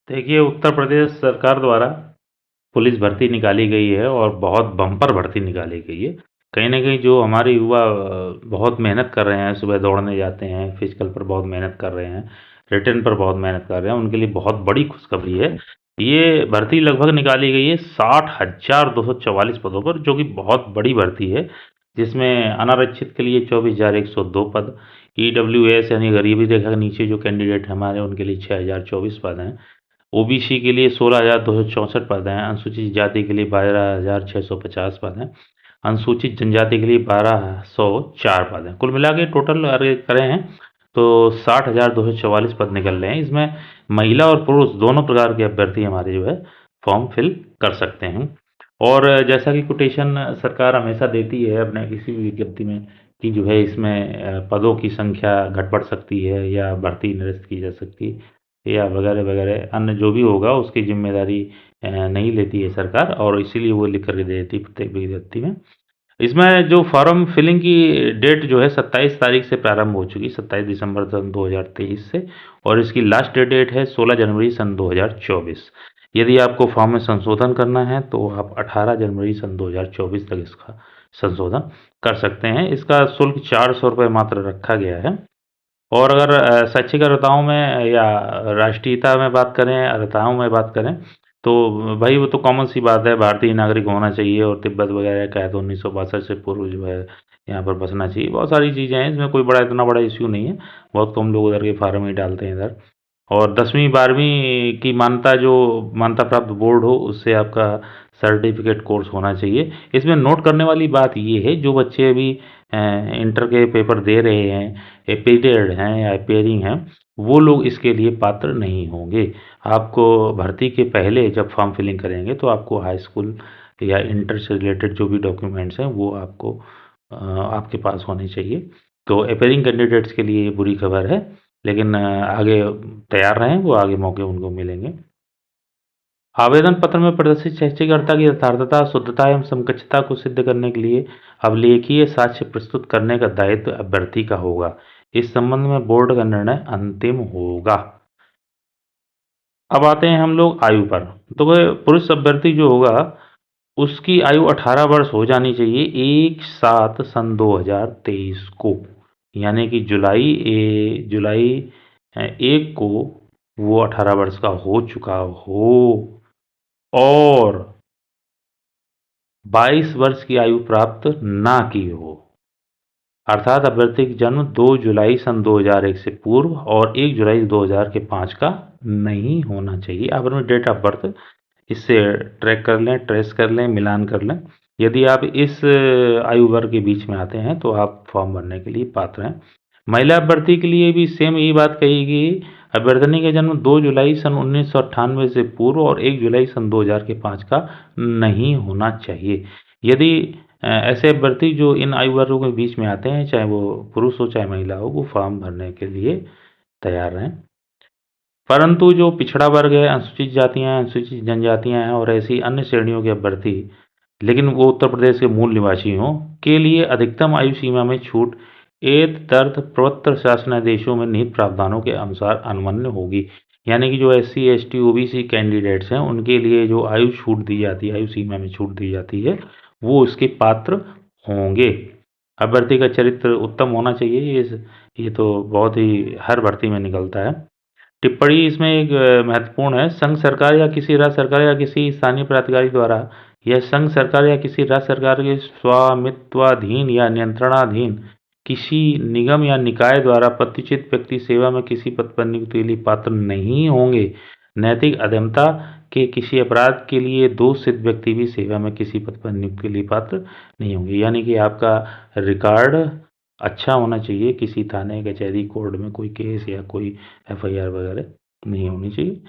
देखिए, उत्तर प्रदेश सरकार द्वारा पुलिस भर्ती निकाली गई है और बहुत बम्पर भर्ती निकाली गई है। कहीं न कहीं जो हमारे युवा बहुत मेहनत कर रहे हैं, सुबह दौड़ने जाते हैं, फिज़िकल पर बहुत मेहनत कर रहे हैं, रिटन पर बहुत मेहनत कर रहे हैं, उनके लिए बहुत बड़ी खुशखबरी है। ये भर्ती लगभग निकाली गई है 60,244 पदों पर, जो कि बहुत बड़ी भर्ती है, जिसमें अनारक्षित के लिए 24,102 पद, ईडब्ल्यूएस यानी गरीबी रेखा के नीचे जो कैंडिडेट हैं हमारे, उनके लिए 6,024 पद हैं। ओबीसी के लिए 16,264 पद हैं, अनुसूचित जाति के लिए 12,650 पद हैं, अनुसूचित जनजाति के लिए 1,204 पद हैं। कुल मिला के टोटल अगर करें हैं तो 60,244 पद निकल रहे हैं। इसमें महिला और पुरुष दोनों प्रकार के अभ्यर्थी हमारे जो है फॉर्म फिल कर सकते हैं। और जैसा कि कोटेशन सरकार हमेशा देती है अपने किसी भी विज्ञप्ति में कि जो है इसमें पदों की संख्या घट बढ़ सकती है या भर्ती निरस्त की जा सकती है या वगैरह वगैरह अन्य जो भी होगा उसकी जिम्मेदारी नहीं लेती है सरकार, और इसीलिए वो लिख करके दे देती है प्रत्येक विज्ञप्ति में। इसमें जो फॉर्म फिलिंग की डेट जो है 27 तारीख से प्रारंभ हो चुकी, 27 दिसंबर सन 2023 से, और इसकी लास्ट डेट है 16 जनवरी सन 2024। यदि आपको फॉर्म में संशोधन करना है तो आप 18 जनवरी सन 2024 तक इसका संशोधन कर सकते हैं। इसका शुल्क 400 रुपये मात्र रखा गया है। और अगर शैक्षिक अर्हताओं में या राष्ट्रीयता में बात करें, अर्हताओं में बात करें, तो भाई वो तो कॉमन सी बात है, भारतीय नागरिक होना चाहिए और तिब्बत वगैरह कायदे 1962 से पूर्व जो है यहाँ पर बसना चाहिए। बहुत सारी चीज़ें हैं, इसमें कोई बड़ा इतना बड़ा इश्यू नहीं है। बहुत कम लोग उधर के फार्म ही डालते हैं इधर। और 10वीं 12वीं की मान्यता, जो मान्यता प्राप्त बोर्ड हो, उससे आपका सर्टिफिकेट कोर्स होना चाहिए। इसमें नोट करने वाली बात ये है, जो बच्चे अभी इंटर के पेपर दे रहे हैं, एपिडेड हैं या अपेयरिंग हैं, वो लोग इसके लिए पात्र नहीं होंगे। आपको भर्ती के पहले जब फॉर्म फिलिंग करेंगे तो आपको हाई स्कूल या इंटर से रिलेटेड जो भी डॉक्यूमेंट्स हैं वो आपको आपके पास होने चाहिए। तो अपेयरिंग कैंडिडेट्स के लिए ये बुरी खबर है, लेकिन आगे तैयार रहें, वो आगे मौके उनको मिलेंगे। आवेदन पत्र में प्रदर्शित शैक्षिक की यथार्थता, शुद्धता एवं समकक्षता को सिद्ध करने के लिए अभिलेखीय साक्ष्य प्रस्तुत करने का दायित्व अभ्यर्थी का होगा। इस संबंध में बोर्ड का निर्णय अंतिम होगा। अब आते हैं हम लोग आयु पर। तो पुरुष अभ्यर्थी जो होगा उसकी आयु 18 वर्ष हो जानी चाहिए 1/7 सन 2023 को, यानी कि जुलाई 1 को वो 18 वर्ष का हो चुका हो और 22 वर्ष की आयु प्राप्त ना की हो। अर्थात अभ्यर्थी की जन्म 2 जुलाई सन 2001 से पूर्व और 1 जुलाई 2005 का नहीं होना चाहिए। आप अपनी डेट ऑफ बर्थ इससे ट्रैक कर लें, ट्रेस कर लें, मिलान कर लें। यदि आप इस आयु वर्ग के बीच में आते हैं तो आप फॉर्म भरने के लिए पात्र हैं। महिला अभ्यर्थी के लिए भी सेम यही बात कही गई। अभ्यर्थनी का जन्म 2 जुलाई सन 1998 से पूर्व और 1 जुलाई सन 2005 का नहीं होना चाहिए। यदि ऐसे अभ्यर्थी जो इन आयु वर्गों के बीच में आते हैं, चाहे वो पुरुष हो चाहे महिला हो, वो फॉर्म भरने के लिए तैयार रहें। परंतु जो पिछड़ा वर्ग है, अनुसूचित जातियाँ हैं, अनुसूचित जनजातियाँ हैं और ऐसी अन्य श्रेणियों के अभ्यर्थी, लेकिन वो उत्तर प्रदेश के मूल निवासी हों, के लिए अधिकतम आयु सीमा में छूट एतदर्थ प्रवर्तन शासनादेशों में निहित प्रावधानों के अनुसार अनुमन्य होगी। यानी कि जो SC, ST, OBC कैंडिडेट्स हैं, उनके लिए जो आयु छूट दी जाती है, आयु सीमा में छूट दी जाती है, वो उसके पात्र होंगे। अभ्यर्थी का चरित्र उत्तम होना चाहिए। ये तो बहुत ही हर भर्ती में निकलता है। टिप्पणी इसमें एक महत्वपूर्ण है। संघ सरकार या किसी राज्य सरकार या किसी स्थानीय प्राधिकारी द्वारा या संघ सरकार या किसी राज्य सरकार के स्वामित्वाधीन या नियंत्रणाधीन किसी निगम या निकाय द्वारा प्रतिष्ठित व्यक्ति सेवा में किसी पद पर नियुक्ति के लिए पात्र नहीं होंगे। नैतिक अधमता के किसी अपराध के लिए दोषित व्यक्ति भी सेवा में किसी पद पर नियुक्ति के लिए पात्र नहीं होंगे। यानी कि आपका रिकॉर्ड अच्छा होना चाहिए, किसी थाने, कचहरी, कोर्ट में कोई केस या कोई FIR वगैरह नहीं होनी चाहिए।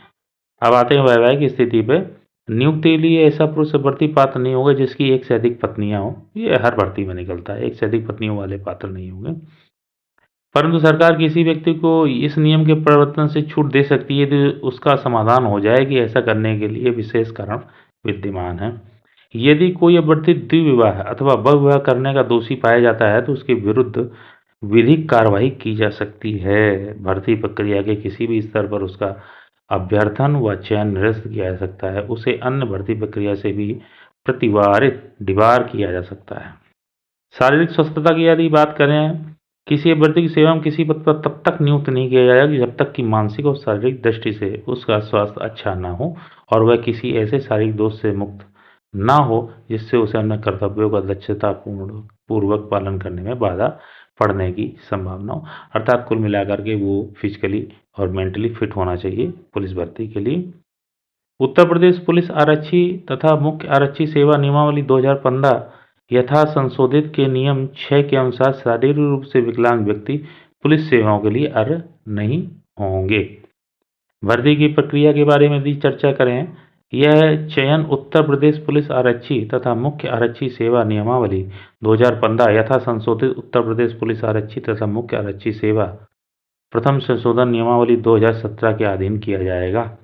अब आते हैं वैवाहिक स्थिति पे। नियुक्ति के लिए ऐसा पुरुष भर्ती पात्र नहीं होगा जिसकी एक से अधिक पत्नियां हों। ये हर भर्ती में निकलता है, एक से अधिक पत्नियों वाले पात्र नहीं होंगे। परंतु सरकार किसी व्यक्ति को इस नियम के प्रवर्तन से छूट दे सकती है यदि उसका समाधान हो जाए कि ऐसा करने के लिए विशेष कारण विद्यमान है। यदि कोई अभ्यर्थी द्विविवाह अथवा बहुविवाह करने का दोषी पाया जाता है तो उसके विरुद्ध विधिक कार्रवाई की जा सकती है। भर्ती प्रक्रिया के किसी भी स्तर पर उसका अभ्यर्थन व चयन निरस्त किया जा सकता है, उसे अन्य भर्ती प्रक्रिया से भी प्रतिवारित डिबार किया जा सकता है। शारीरिक स्वस्थता की यदि बात करें, किसी अभ्यर्थी की सेवा में किसी पद पर तब तक नियुक्त नहीं किया जाएगा कि जब तक कि मानसिक और शारीरिक दृष्टि से उसका स्वास्थ्य अच्छा ना हो और वह किसी ऐसे शारीरिक दोष से मुक्त ना हो जिससे उसे अन्य कर्तव्यों का दक्षतापूर्ण पूर्वक पालन करने में बाधा पड़ने की संभावना हो। अर्थात कुल मिलाकर के वो फिजिकली और मेंटली फिट होना चाहिए पुलिस भर्ती के लिए। उत्तर प्रदेश पुलिस आरक्षी तथा मुख्य आरक्षी सेवा नियमावली 2015 यथा संशोधित के नियम 6 के अनुसार शारीरिक रूप से विकलांग व्यक्ति पुलिस सेवाओं के लिए अर्ह नहीं होंगे। भर्ती की प्रक्रिया के बारे में यदि चर्चा करें, यह चयन उत्तर प्रदेश पुलिस आरक्षी तथा मुख्य आरक्षी सेवा नियमावली 2015 यथा संशोधित उत्तर प्रदेश पुलिस आरक्षी तथा मुख्य आरक्षी सेवा प्रथम संशोधन नियमावली 2017 के अधीन किया जाएगा।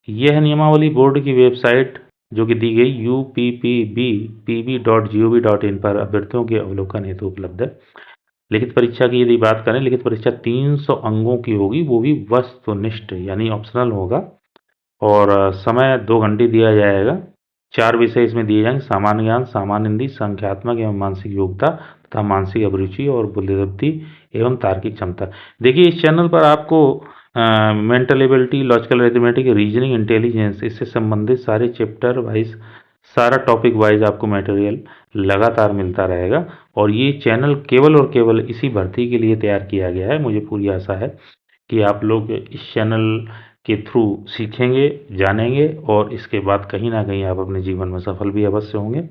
यह नियमावली बोर्ड की वेबसाइट जो कि दी गई uppbpb.gov.in पर अभ्यर्थियों के अवलोकन हेतु उपलब्ध है। लिखित परीक्षा की यदि बात करें, लिखित परीक्षा 300 अंकों की होगी, वो भी वस्तुनिष्ठ यानी ऑप्शनल होगा और समय 2 घंटे दिया जाएगा। 4 विषय इसमें दिए जाएंगे: सामान्य ज्ञान, सामान्य हिंदी, संख्यात्मक एवं मानसिक योग्यता तथा मानसिक अभिरुचि और बुद्धिदीप्ति एवं तार्किक क्षमता। देखिए, इस चैनल पर आपको mental ability, logical arithmetic, reasoning, intelligence, इससे संबंधित सारे चैप्टर वाइज, सारा टॉपिक वाइज आपको मटेरियल लगातार मिलता रहेगा और ये चैनल केवल और केवल इसी भर्ती के लिए तैयार किया गया है। मुझे पूरी आशा है कि आप लोग इस चैनल के थ्रू सीखेंगे, जानेंगे और इसके बाद कहीं ना कहीं आप अपने जीवन में सफल भी अवश्य होंगे।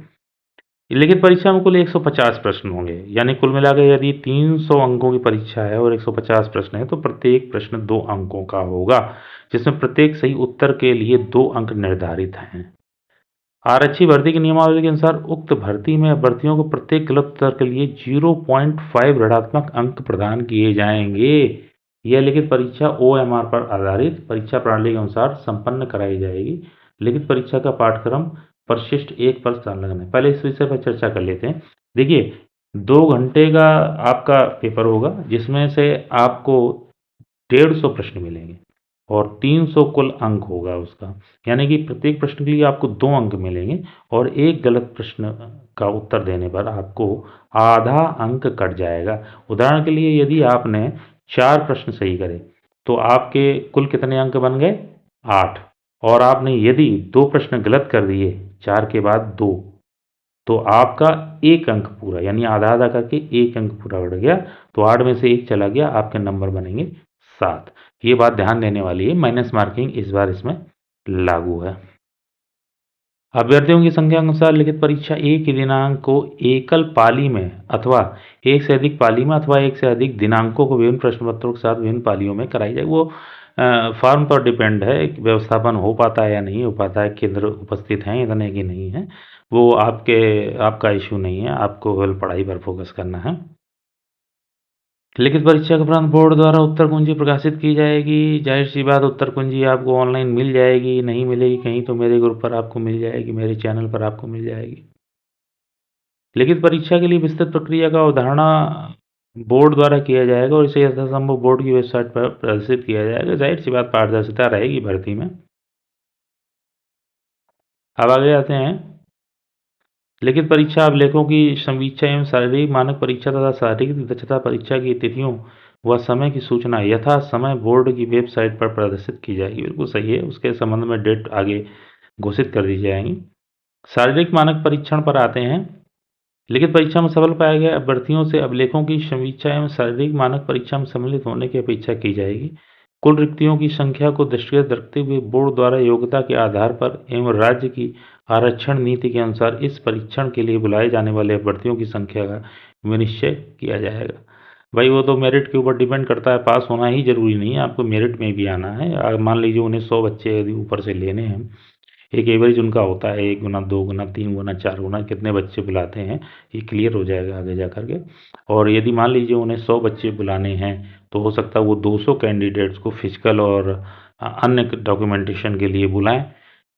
लिखित परीक्षा में कुल 150 प्रश्न होंगे, यानी कुल मिलाकर यदि 300 अंकों की परीक्षा है और 150 प्रश्न है तो प्रत्येक प्रश्न 2 अंकों का होगा, जिसमें प्रत्येक सही उत्तर के लिए 2 अंक निर्धारित हैं। आरक्षी भर्ती की नियमावली के अनुसार उक्त भर्ती में अभ्यर्थियों को प्रत्येक गलत उत्तर के लिए 0.5 ऋणात्मक अंक प्रदान किए जाएंगे। यह लिखित परीक्षा OMR पर आधारित परीक्षा प्रणाली के अनुसार संपन्न कराई जाएगी। लिखित परीक्षा का पाठ्यक्रम परिशिष्ट 1 पर संलग्न है। पहले इस विषय पर चर्चा कर लेते हैं। देखिए, 2 घंटे का आपका पेपर होगा, जिसमें से आपको 150 प्रश्न मिलेंगे और 300 कुल अंक होगा उसका, यानी कि प्रत्येक प्रश्न के लिए आपको 2 अंक मिलेंगे और एक गलत प्रश्न का उत्तर देने पर आपको आधा अंक कट जाएगा। उदाहरण के लिए, यदि आपने 4 प्रश्न सही करे तो आपके कुल कितने अंक बन गए? 8। और आपने यदि 2 प्रश्न गलत कर दिए, 4 के बाद 2, तो आपका 1 अंक पूरा, यानी आधा आधा करके 1 अंक पूरा बढ़ गया, तो 8 में से 1 चला गया, आपके नंबर बनेंगे 7। ये बात ध्यान देने वाली है, माइनस मार्किंग इस बार इसमें लागू है। अभ्यर्थियों की संख्या के अनुसार लिखित परीक्षा एक ही दिनांक को एकल पाली में अथवा एक से अधिक पाली में अथवा एक से अधिक दिनांकों को विभिन्न प्रश्न पत्रों के साथ विभिन्न पालियों में कराई जाएगी। वो फॉर्म पर डिपेंड है कि व्यवस्थापन हो पाता है या नहीं हो पाता है, केंद्र उपस्थित हैं इतने की नहीं है, वो आपका इशू नहीं है, आपको केवल पढ़ाई पर फोकस करना है। लिखित परीक्षा के उपरांत बोर्ड द्वारा उत्तर कुंजी प्रकाशित की जाएगी। जाहिर सी बात, उत्तर कुंजी आपको ऑनलाइन मिल जाएगी, नहीं मिलेगी कहीं तो मेरे ग्रुप पर आपको मिल जाएगी, मेरे चैनल पर आपको मिल जाएगी। लिखित परीक्षा के लिए विस्तृत प्रक्रिया का अवधारणा बोर्ड द्वारा किया जाएगा और इसे यथासंभव बोर्ड की वेबसाइट पर प्रदर्शित किया जाएगा। जाहिर सी बात, पारदर्शिता रहेगी भर्ती में। अब आगे आते हैं। लिखित परीक्षा अभिलेखों की समीक्षा एवं शारीरिक मानक परीक्षा तथा शारीरिक दक्षता परीक्षा की तिथियों व समय की सूचना यथा समय बोर्ड की वेबसाइट पर प्रदर्शित की जाएगी। बिल्कुल सही है, उसके संबंध में डेट आगे घोषित कर दी जाएंगी। शारीरिक मानक परीक्षण पर आते हैं। लिखित परीक्षा में सफल पाए गए अभ्यर्थियों से अभिलेखों की समीक्षा एवं शारीरिक मानक परीक्षा में सम्मिलित होने की अपेक्षा की जाएगी। कुल रिक्तियों की संख्या को दृष्टिगत रखते हुए बोर्ड द्वारा योग्यता के आधार पर एवं राज्य की आरक्षण नीति के अनुसार इस परीक्षण के लिए बुलाए जाने वाले अभ्यर्थियों की संख्या का विनिश्चय किया जाएगा। भाई, वो तो मेरिट के ऊपर डिपेंड करता है, पास होना ही जरूरी नहीं है, आपको मेरिट में भी आना है। अगर मान लीजिए उन्हें 100 बच्चे यदि ऊपर से लेने हैं, एक एवरेज उनका होता है 1 गुना, 2 गुना, 3 गुना, 4 गुना, कितने बच्चे बुलाते हैं, ये क्लियर हो जाएगा आगे जा कर के। और यदि मान लीजिए उन्हें 100 बच्चे बुलाने हैं तो हो सकता है वो 200 कैंडिडेट्स को फिजिकल और अन्य डॉक्यूमेंटेशन के लिए बुलाएं,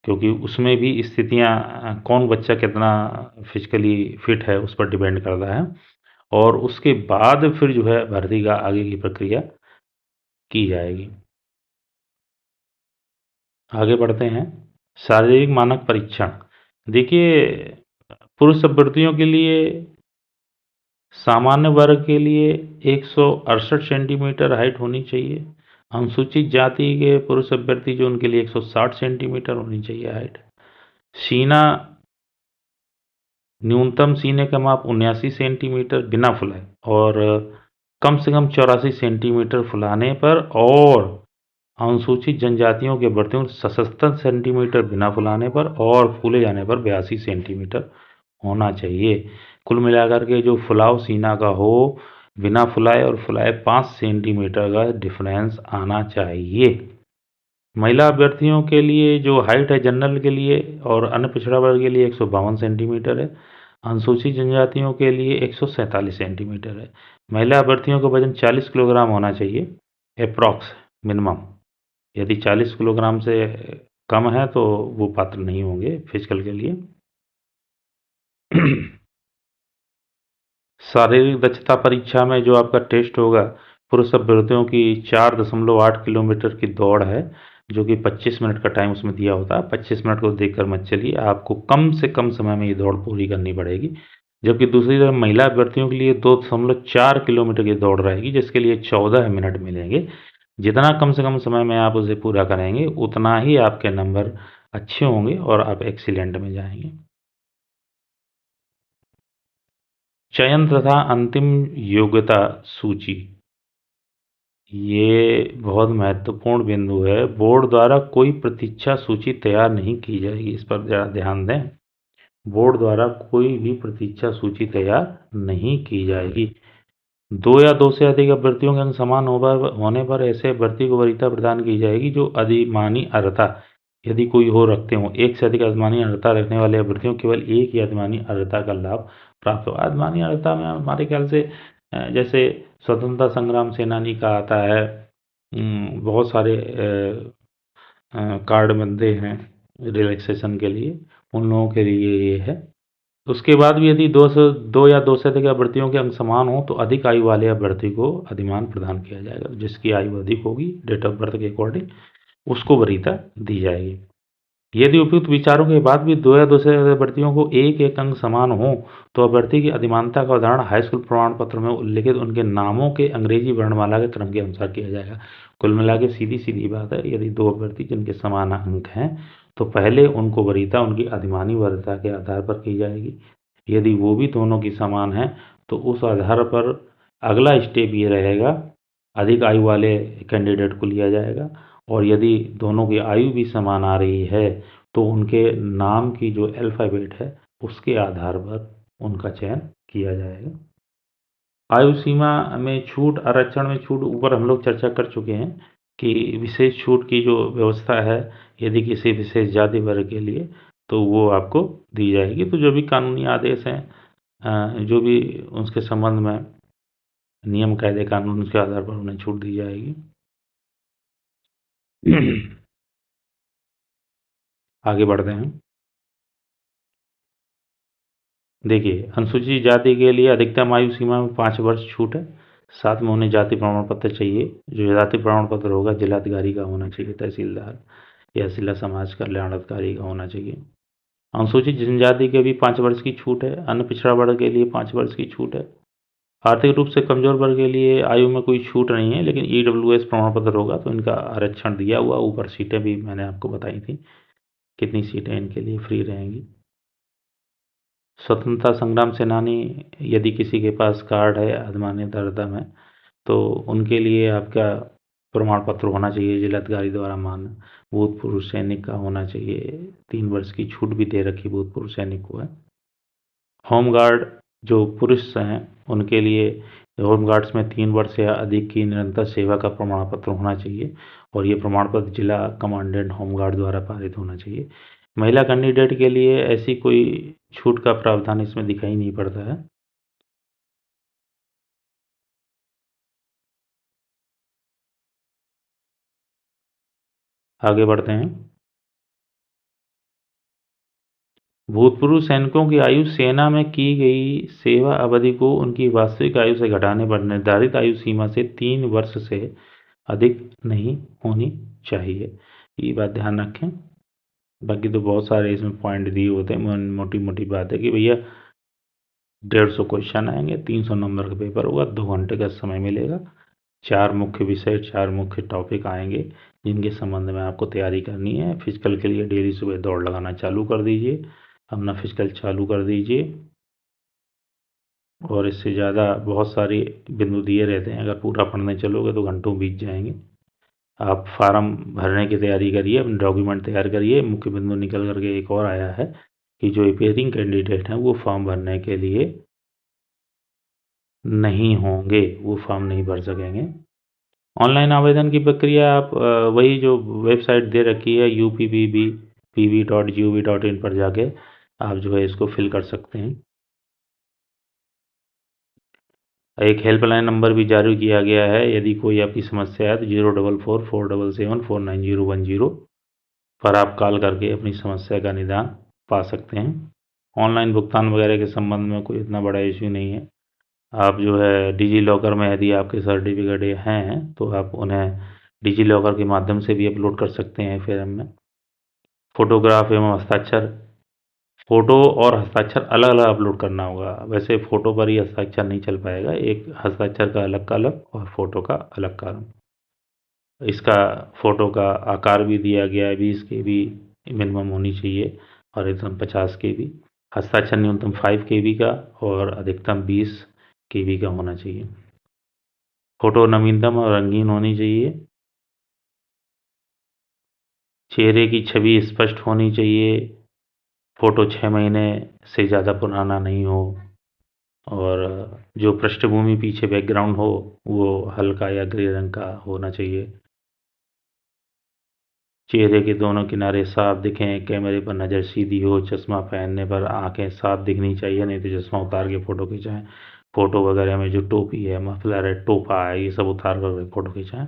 क्योंकि उसमें भी स्थितियां, कौन बच्चा कितना फिजिकली फिट है उस पर डिपेंड करता है। और उसके बाद फिर जो है भर्ती का आगे की प्रक्रिया की जाएगी। आगे बढ़ते हैं। शारीरिक मानक परीक्षण। देखिए, पुरुष अभ्यर्थियों के लिए सामान्य वर्ग के लिए 168 सेंटीमीटर हाइट होनी चाहिए। अनुसूचित जाति के पुरुष अभ्यर्थी जो उनके लिए 160 सेंटीमीटर होनी चाहिए हाइट। सीना, न्यूनतम सीने का माप 79 सेंटीमीटर बिना फुलाए और कम से कम 84 सेंटीमीटर फुलाने पर, और अनुसूचित जनजातियों के अभ्यर्थियों 77 सेंटीमीटर बिना फुलाने पर और फूले जाने पर 82 सेंटीमीटर होना चाहिए। कुल मिलाकर के जो फुलाव सीना का हो, बिना फुलाए और फुलाए 5 सेंटीमीटर का डिफरेंस आना चाहिए। महिला अभ्यर्थियों के लिए जो हाइट है जनरल के लिए और अन्य पिछड़ा वर्ग के लिए 152 सेंटीमीटर है। अनुसूचित जनजातियों के लिए 147 सेंटीमीटर है। महिला अभ्यर्थियों का वजन 40 किलोग्राम होना चाहिए अप्रॉक्स मिनिमम। यदि 40 किलोग्राम से कम है तो वो पात्र नहीं होंगे फिजिकल के लिए। शारीरिक दक्षता परीक्षा में जो आपका टेस्ट होगा, पुरुष अभ्यर्थियों की 4.8 किलोमीटर की दौड़ है, जो कि 25 मिनट का टाइम उसमें दिया होता है। 25 मिनट को देखकर मत चलिए, आपको कम से कम समय में ये दौड़ पूरी करनी पड़ेगी। जबकि दूसरी तरफ महिला अभ्यर्थियों के लिए 2.4 किलोमीटर की दौड़ रहेगी, जिसके लिए 14 मिनट मिलेंगे। जितना कम से कम समय में आप उसे पूरा करेंगे, उतना ही आपके नंबर अच्छे होंगे और आप एक्सीलेंट में जाएंगे। चयन तथा अंतिम योग्यता सूची, ये बहुत महत्वपूर्ण बिंदु है। बोर्ड द्वारा कोई प्रतीक्षा सूची तैयार नहीं की जाएगी, इस पर ज़रा ध्यान दें। बोर्ड द्वारा कोई भी प्रतीक्षा सूची तैयार नहीं की जाएगी। 2 या 2 से अधिक अभ्यर्थियों के अंक समान होने पर ऐसे अभ्यर्थी को वरीयता प्रदान की जाएगी जो अधिमानी अर्हता, यदि कोई हो रखते हों। 1 से अधिक अधिमानी अर्हता रखने वाले अभ्यर्थियों को केवल एक ही अधिमानी अर्हता का लाभ प्राप्त होगा। अधिमानी अर्हता में हमारे ख्याल से जैसे स्वतंत्रता संग्राम सेनानी का आता है, बहुत सारे कार्ड बनते हैं रिलैक्सेशन के लिए, उन लोगों के लिए ये है। उसके बाद भी यदि 2 या 2 से अधिक अभ्यर्थियों के अंक समान हो तो अधिक आयु वाले अभ्यर्थी को अधिमान प्रदान किया जाएगा। जिसकी आयु अधिक होगी डेट ऑफ बर्थ के अकॉर्डिंग, उसको वरीयता दी जाएगी। यदि उपयुक्त विचारों के बाद भी 2 या 2 से अधिक अभ्यर्थियों को एक अंक समान हो तो अभ्यर्थी की अधिमानता का उदाहरण हाई स्कूल प्रमाण पत्र में उल्लिखित उनके नामों के अंग्रेजी वर्णमाला के क्रम के अनुसार किया जाएगा। कुल मिला के सीधी सीधी बात है, यदि 2 अभ्यर्थी जिनके समान अंक हैं तो पहले उनको वरीयता उनकी अधिमानी वरीयता के आधार पर की जाएगी। यदि वो भी दोनों की समान है तो उस आधार पर अगला स्टेप ये रहेगा, अधिक आयु वाले कैंडिडेट को लिया जाएगा, और यदि दोनों की आयु भी समान आ रही है तो उनके नाम की जो अल्फ़ाबेट है उसके आधार पर उनका चयन किया जाएगा। आयु सीमा में छूट, आरक्षण में छूट, ऊपर हम लोग चर्चा कर चुके हैं कि विशेष छूट की जो व्यवस्था है यदि किसी विशेष जाति वर्ग के लिए, तो वो आपको दी जाएगी। तो जो भी कानूनी आदेश हैं, जो भी उसके संबंध में नियम कायदे कानून, उसके आधार पर उन्हें छूट दी जाएगी। आगे बढ़ते हैं। देखिए, अनुसूचित जाति के लिए अधिकतम आयु सीमा में 5 वर्ष छूट है। साथ में उन्हें जाति प्रमाण पत्र चाहिए। जो जाति प्रमाण पत्र होगा जिलाधिकारी का होना चाहिए, तहसीलदार या जिला समाज कल्याण अधिकारी का होना चाहिए। अनुसूचित जनजाति के भी 5 वर्ष की छूट है। अन्य पिछड़ा वर्ग के लिए 5 वर्ष की छूट है। आर्थिक रूप से कमजोर वर्ग के लिए आयु में कोई छूट नहीं है, लेकिन EWS प्रमाण पत्र होगा तो इनका आरक्षण दिया हुआ। ऊपर सीटें भी मैंने आपको बताई थी, कितनी सीटें इनके लिए फ्री रहेंगी। स्वतंत्रता संग्राम सेनानी, यदि किसी के पास कार्ड है अधिमानी दर्जा में, तो उनके लिए आपका प्रमाण पत्र होना चाहिए जिलाधिकारी द्वारा मान्य। भूतपूर्व सैनिक का होना चाहिए। 3 वर्ष की छूट भी दे रखी भूतपूर्व सैनिक को है। होमगार्ड जो पुरुष हैं उनके लिए होमगार्ड्स में 3 वर्ष या अधिक की निरंतर सेवा का प्रमाण पत्र होना चाहिए, और ये प्रमाण पत्र जिला कमांडेंट होमगार्ड द्वारा पारित होना चाहिए। महिला कैंडिडेट के लिए ऐसी कोई छूट का प्रावधान इसमें दिखाई नहीं पड़ता है। आगे बढ़ते हैं। भूतपूर्व सैनिकों की आयु सेना में की गई सेवा अवधि को उनकी वास्तविक आयु से घटाने पर निर्धारित आयु सीमा से 3 वर्ष से अधिक नहीं होनी चाहिए। ये बात ध्यान रखें। बाकी तो बहुत सारे इसमें पॉइंट दिए होते हैं, मोटी मोटी बात है कि भैया 150 क्वेश्चन आएंगे, 300 नंबर का पेपर होगा, 2 घंटे का समय मिलेगा, 4 मुख्य विषय, 4 मुख्य टॉपिक आएंगे जिनके संबंध में आपको तैयारी करनी है। फिजिकल के लिए डेली सुबह दौड़ लगाना चालू कर दीजिए, अपना फिजिकल चालू कर दीजिए। और इससे ज़्यादा बहुत सारी बिंदु दिए रहते हैं, अगर पूरा पढ़ने चलोगे तो घंटों बीत जाएंगे। आप फार्म भरने की तैयारी करिए, अपने डॉक्यूमेंट तैयार करिए। मुख्य बिंदु निकल करके एक और आया है कि जो अपियरिंग कैंडिडेट हैं वो फॉर्म भरने के लिए नहीं होंगे, वो फॉर्म नहीं भर सकेंगे। ऑनलाइन आवेदन की प्रक्रिया आप वही जो वेबसाइट दे रखी है uppbpv.gov.in पर जाके आप जो है इसको फिल कर सकते हैं। एक हेल्पलाइन नंबर भी जारी किया गया है, यदि कोई आपकी समस्या है तो 0444777910 पर आप कॉल करके अपनी समस्या का निदान पा सकते हैं। ऑनलाइन भुगतान वगैरह के संबंध में कोई इतना बड़ा इश्यू नहीं है। आप जो है डिजी लॉकर में यदि आपके सर्टिफिकेट हैं तो आप उन्हें डिजी लॉकर के माध्यम से भी अपलोड कर सकते हैं FRM में। फोटोग्राफ एवं हस्ताक्षर, फ़ोटो और हस्ताक्षर अलग अलग अपलोड करना होगा। वैसे फ़ोटो पर ही हस्ताक्षर नहीं चल पाएगा, एक हस्ताक्षर का अलग कॉलम और फ़ोटो का अलग कॉलम। इसका फ़ोटो का आकार भी दिया गया है, 20 KB मिनिमम होनी चाहिए और एकदम 50 KB। हस्ताक्षर न्यूनतम 5 KB का और अधिकतम 20 KB का होना चाहिए। फ़ोटो नवीनतम और रंगीन होनी चाहिए। चेहरे की छवि स्पष्ट होनी चाहिए। फ़ोटो 6 महीने से ज़्यादा पुराना नहीं हो और जो पृष्ठभूमि पीछे बैकग्राउंड हो वो हल्का या ग्रे रंग का होना चाहिए। चेहरे के दोनों किनारे साफ दिखें, कैमरे पर नज़र सीधी हो, चश्मा पहनने पर आंखें साफ दिखनी चाहिए, नहीं तो चश्मा उतार के फ़ोटो खिंचाएं। फ़ोटो वगैरह में जो टोपी है, मफलर है, टोपा है, ये सब उतार कर फ़ोटो खिंचाएं।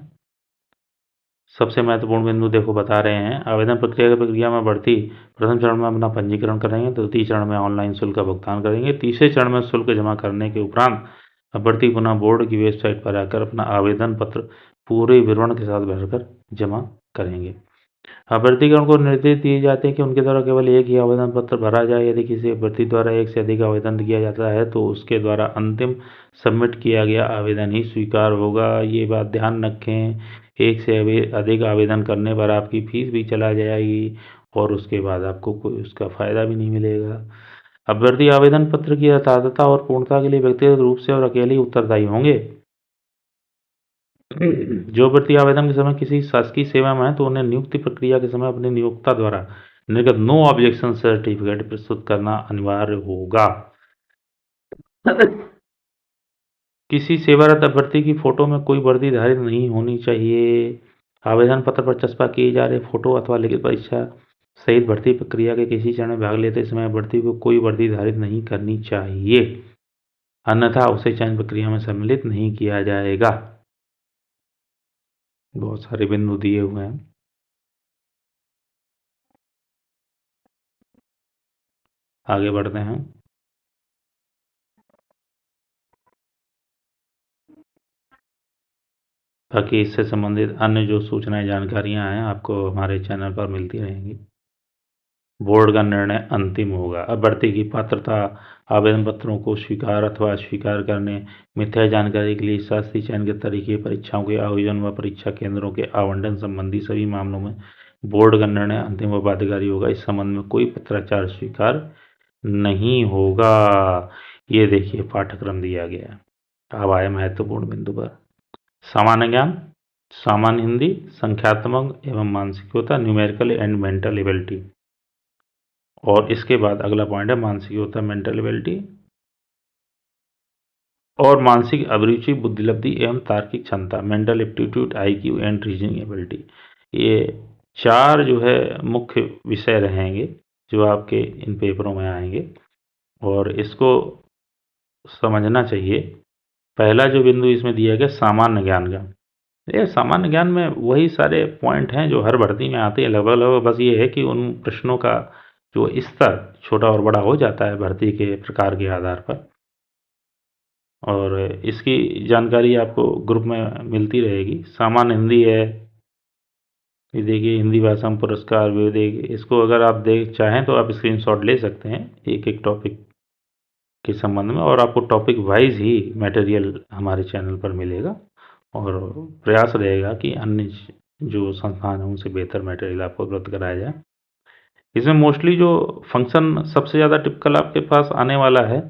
सबसे महत्वपूर्ण बिंदु देखो बता रहे हैं, आवेदन प्रक्रिया में बढ़ती। प्रथम चरण में अपना पंजीकरण करेंगे, द्वितीय चरण में ऑनलाइन शुल्क का भुगतान करेंगे, तीसरे चरण में शुल्क जमा करने के उपरांत अभ्यर्थी पुनः बोर्ड की वेबसाइट पर आकर अपना आवेदन पत्र पूरे विवरण के साथ भरकर जमा करेंगे। अभ्यर्थीगण को निर्देश दिए जाते हैं कि उनके द्वारा केवल एक ही आवेदन पत्र भरा जाए। यदि किसी अभ्यर्थी द्वारा एक से अधिक आवेदन किया जाता है तो उसके द्वारा अंतिम सबमिट किया गया आवेदन ही स्वीकार होगा। ये बात ध्यान रखें, एक से अधिक आवेदन करने पर आपकी फीस भी चला जाएगी और उसके बाद आपको कोई उसका फ़ायदा भी नहीं मिलेगा। अभ्यर्थी आवेदन पत्र की यथार्थता और पूर्णता के लिए व्यक्तिगत रूप से और अकेले ही उत्तरदायी होंगे। जो अभ्यर्थी आवेदन के समय किसी शासकीय सेवा में है तो उन्हें नियुक्ति प्रक्रिया के समय अपने नियोक्ता द्वारा निर्गत नो ऑब्जेक्शन सर्टिफिकेट प्रस्तुत करना अनिवार्य होगा। किसी सेवारत अभ्यर्थी की फोटो में कोई वर्दी धारित नहीं होनी चाहिए। आवेदन पत्र पर चस्पा किए जा रहे फोटो अथवा लिखित परीक्षा सहित भर्ती प्रक्रिया के किसी चरण में भाग लेते समय अभ्यर्थी को कोई वर्दी धारित नहीं करनी चाहिए, अन्यथा उसे चयन प्रक्रिया में सम्मिलित नहीं किया जाएगा। बहुत सारे बिंदु दिए हुए हैं, आगे बढ़ते हैं। बाकी इससे संबंधित अन्य जो सूचनाएं जानकारियां हैं आपको हमारे चैनल पर मिलती रहेंगी। बोर्ड का निर्णय अंतिम होगा। अभ्यर्थी की पात्रता, आवेदन पत्रों को स्वीकार अथवा अस्वीकार करने, मिथ्या जानकारी के लिए शास्त्रीय चयन के तरीके, परीक्षाओं के आयोजन व परीक्षा केंद्रों के आवंटन संबंधी सभी मामलों में बोर्ड का निर्णय अंतिम व बाध्यकारी होगा। इस संबंध में कोई पत्राचार स्वीकार नहीं होगा। ये देखिए पाठ्यक्रम दिया गया है। अब आए महत्वपूर्ण बिंदु पर। सामान्य ज्ञान, सामान्य हिंदी, संख्यात्मक एवं मानसिकता, न्यूमेरिकल एंड मेंटल एबिलिटी। और इसके बाद अगला पॉइंट है मानसिकता, मेंटल एबिलिटी और मानसिक अभिरुचि, बुद्धिलब्धि एवं तार्किक क्षमता, mental aptitude, IQ and reasoning ability. ये 4 जो है मुख्य विषय रहेंगे जो आपके इन पेपरों में आएंगे और इसको समझना चाहिए। पहला जो बिंदु इसमें दिया गया सामान्य ज्ञान का, ये सामान्य ज्ञान में वही सारे पॉइंट हैं जो हर भर्ती में आते हैं लगभग लगभग, बस ये है कि उन प्रश्नों का जो स्तर छोटा और बड़ा हो जाता है भर्ती के प्रकार के आधार पर, और इसकी जानकारी आपको ग्रुप में मिलती रहेगी। सामान्य हिंदी है, ये देखिए हिंदी भाषा में पुरस्कार भी देखिए, इसको अगर आप देख चाहें तो आप स्क्रीनशॉट ले सकते हैं एक-एक टॉपिक के संबंध में, और आपको टॉपिक वाइज़ ही मटेरियल हमारे चैनल पर मिलेगा और प्रयास रहेगा कि अन्य जो संस्थान हैं उनसे बेहतर मटेरियल आपको उपलब्ध कराया जाए। इसमें मोस्टली जो फंक्शन सबसे ज़्यादा टिपिकल आपके पास आने वाला है,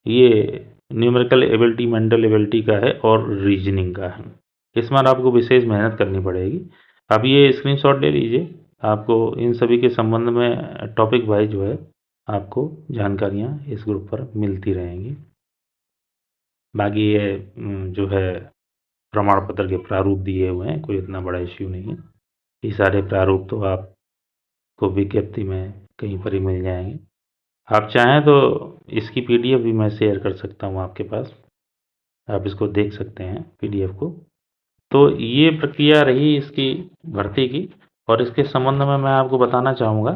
ये न्यूमेरिकल एबिलिटी, मेंटल एबिलिटी का है और रीजनिंग का है। इसमें आपको विशेष मेहनत करनी पड़ेगी। आप ये स्क्रीनशॉट ले लीजिए, आपको इन सभी के संबंध में टॉपिक वाइज़ जो है आपको जानकारियाँ इस ग्रुप पर मिलती रहेंगी। बाकी ये जो है प्रमाण पत्र के प्रारूप दिए हुए हैं, कोई इतना बड़ा इश्यू नहीं है। ये सारे प्रारूप तो आपको विज्ञप्ति में कहीं पर ही मिल जाएँगे। आप चाहें तो इसकी पीडीएफ भी मैं शेयर कर सकता हूँ आपके पास, आप इसको देख सकते हैं पीडीएफ को। तो ये प्रक्रिया रही इसकी भर्ती की, और इसके संबंध में मैं आपको बताना चाहूँगा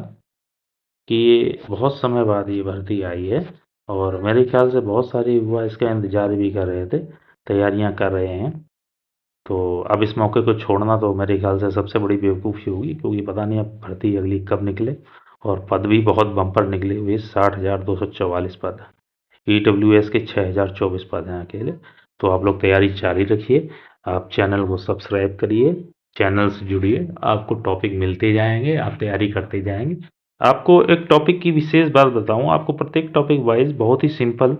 कि ये बहुत समय बाद ये भर्ती आई है और मेरे ख्याल से बहुत सारे युवा इसका इंतज़ार भी कर रहे थे, तैयारियाँ कर रहे हैं। तो अब इस मौके को छोड़ना तो मेरे ख्याल से सबसे बड़ी बेवकूफ़ी होगी, क्योंकि पता नहीं अब भर्ती अगली कब निकले, और पद भी बहुत बम्पर निकले हुए, 60,244 पद। ईडब्ल्यूएस के 6,024 पद हैं अकेले। तो आप लोग तैयारी जारी रखिए, आप चैनल को सब्सक्राइब करिए, चैनल से जुड़िए, आपको टॉपिक मिलते जाएँगे, आप तैयारी करते जाएँगे। आपको एक टॉपिक की विशेष बात बताऊँ, आपको प्रत्येक टॉपिक वाइज़ बहुत ही सिंपल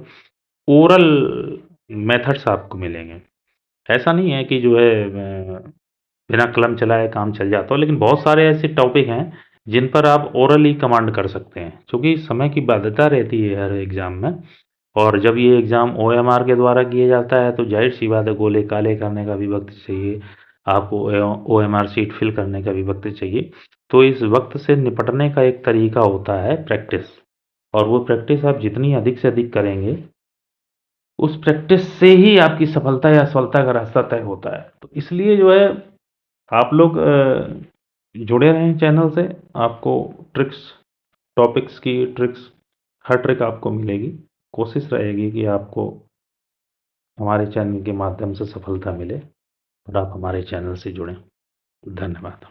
ओरल मेथड्स आपको मिलेंगे। ऐसा नहीं है कि जो है बिना कलम चलाए काम चल जाता हो, लेकिन बहुत सारे ऐसे टॉपिक हैं जिन पर आप ओरली कमांड कर सकते हैं, क्योंकि समय की बाध्यता रहती है हर एग्ज़ाम में। और जब ये एग्ज़ाम ओएमआर के द्वारा किया जाता है तो ज़ाहिर-सी बात है, गोले काले करने का भी वक़्त चाहिए, आपको ओएमआर शीट फिल करने का भी वक़्त चाहिए। तो इस वक़्त से निपटने का एक तरीका होता है प्रैक्टिस, और वो प्रैक्टिस आप जितनी अधिक से अधिक करेंगे, उस प्रैक्टिस से ही आपकी सफलता या असफलता का रास्ता तय होता है। तो इसलिए जो है आप लोग जुड़े रहें चैनल से, आपको ट्रिक्स, टॉपिक्स की ट्रिक्स, हर ट्रिक आपको मिलेगी। कोशिश रहेगी कि आपको हमारे चैनल के माध्यम से सफलता मिले और आप हमारे चैनल से जुड़ें। धन्यवाद।